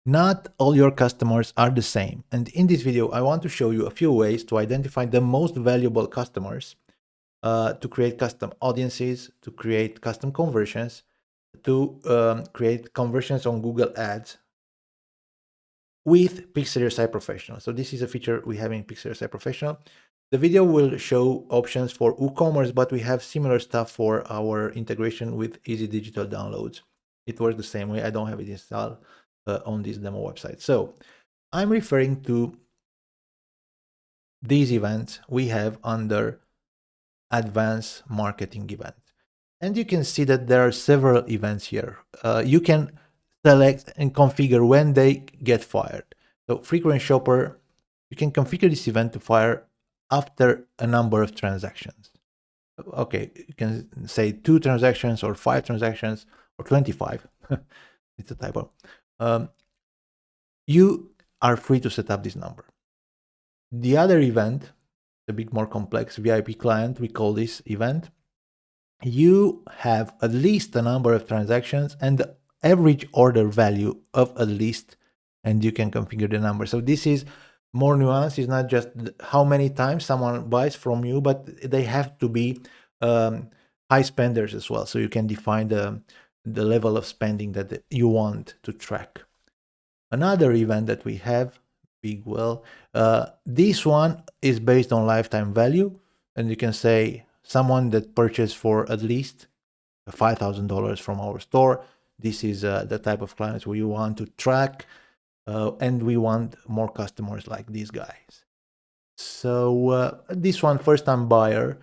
Not all your customers are the same. And in this video, I want to show you a few ways to identify the most valuable customers, to create custom audiences, to create custom conversions, to create conversions on Google Ads with PixelYourSite Professional. So this is a feature we have in PixelYourSite Professional. The video will show options for WooCommerce, but we have similar stuff for our integration with Easy Digital Downloads. It works the same way. I don't have it installed on this demo website. So I'm referring to these events we have under Advanced Marketing Event. And you can see that there are several events here. You can select and configure when they get fired. So frequent shopper, you can configure this event to fire after a number of transactions. Okay, you can say 2 transactions or 5 transactions or 25. It's a typo. You are free to set up this number. The other event, a bit more complex, VIP client, we call this event. You have at least a number of transactions and the average order value of at least, and you can configure the number. So this is more nuanced. It's not just how many times someone buys from you, but they have to be high spenders as well. So you can define the level of spending that you want to track. Another event that we have, Big Well, this one is based on lifetime value, and you can say someone that purchased for at least $5,000 from our store. This is the type of clients we want to track, and we want more customers like these guys. So this one, first-time buyer,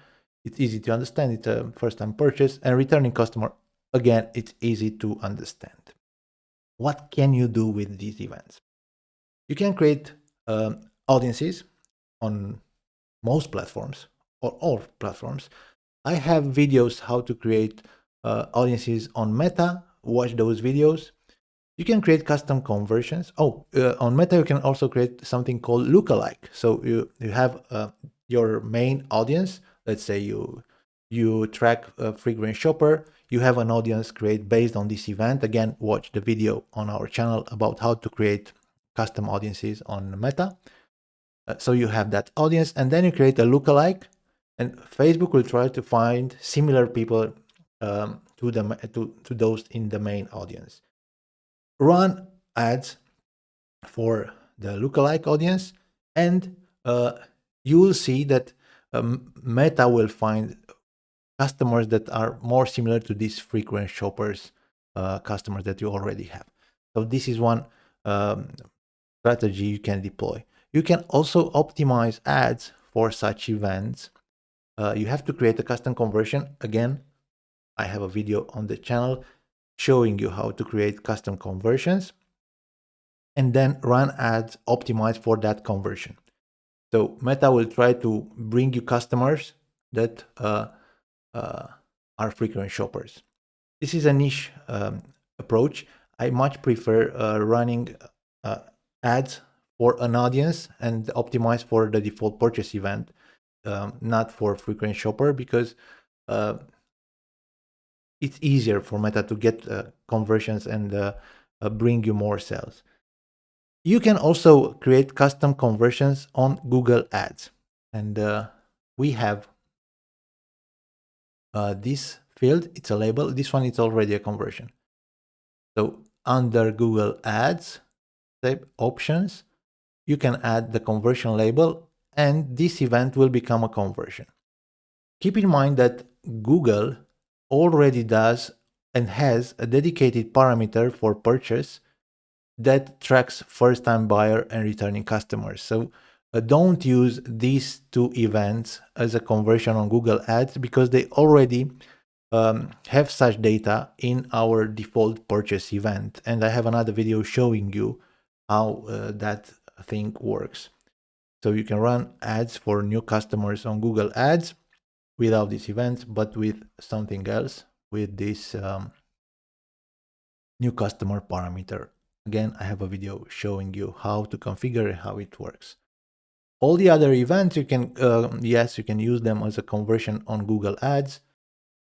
it's easy to understand. It's a first-time purchase, and returning customer, again, it's easy to understand. What can you do with these events? You can create audiences on most platforms or all platforms. I have videos how to create audiences on Meta. Watch those videos. You can create custom conversions. On Meta, you can also create something called lookalike. So you have your main audience. Let's say you track a frequent shopper. You have an audience create based on this event. Again, watch the video on our channel about how to create custom audiences on Meta. So you have that audience, and then you create a lookalike, and Facebook will try to find similar people to those in the main audience. Run ads for the lookalike audience, and you will see that Meta will find customers that are more similar to these frequent shoppers, customers that you already have. So this is one strategy you can deploy. You can also optimize ads for such events. You have to create a custom conversion. Again, I have a video on the channel showing you how to create custom conversions, and then run ads optimized for that conversion. So Meta will try to bring you customers that are frequent shoppers. This is a niche approach. I much prefer running ads for an audience and optimize for the default purchase event, not for frequent shopper, because it's easier for Meta to get conversions and bring you more sales. You can also create custom conversions on Google Ads, and we have this field. It's a label. This one is already a conversion. So under Google Ads, type options, you can add the conversion label, and this event will become a conversion. Keep in mind that Google already does and has a dedicated parameter for purchase that tracks first-time buyer and returning customers. So don't use these two events as a conversion on Google Ads, because they already have such data in our default purchase event. And I have another video showing you how that thing works. So you can run ads for new customers on Google Ads without this event, but with something else, with this new customer parameter. Again, I have a video showing you how to configure and how it works. All the other events, you can, yes, you can use them as a conversion on Google Ads,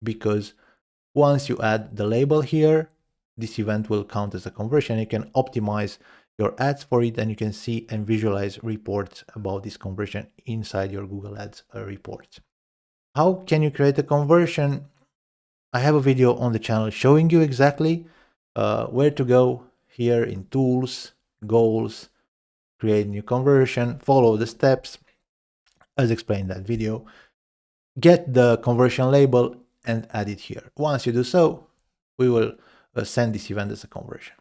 because once you add the label here, this event will count as a conversion. You can optimize your ads for it, and you can see and visualize reports about this conversion inside your Google Ads reports. How can you create a conversion? I have a video on the channel showing you exactly where to go here in tools, goals, create new conversion, follow the steps as explained in that video, get the conversion label and add it here. Once you do so, we will send this event as a conversion.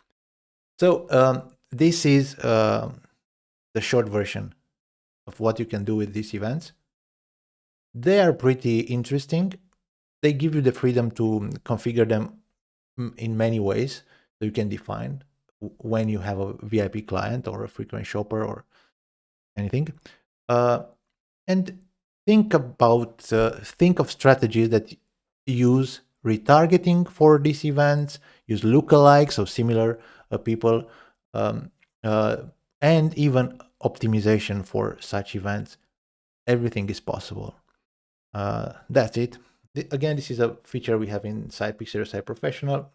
So this is the short version of what you can do with these events. They are pretty interesting. They give you the freedom to configure them in many ways. So you can define when you have a VIP client or a frequent shopper or anything. And think of strategies that use retargeting for these events, use lookalikes, so similar people, and even optimization for such events. Everything is possible. That's it. Again, this is a feature we have inside PixelYourSite Professional.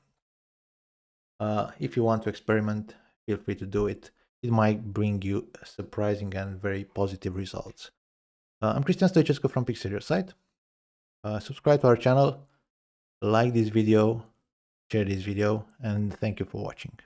If you want to experiment, feel free to do it. It might bring you surprising and very positive results. I'm Christian Stoichescu from PixelYourSite. Subscribe to our channel, like this video, share this video, and thank you for watching.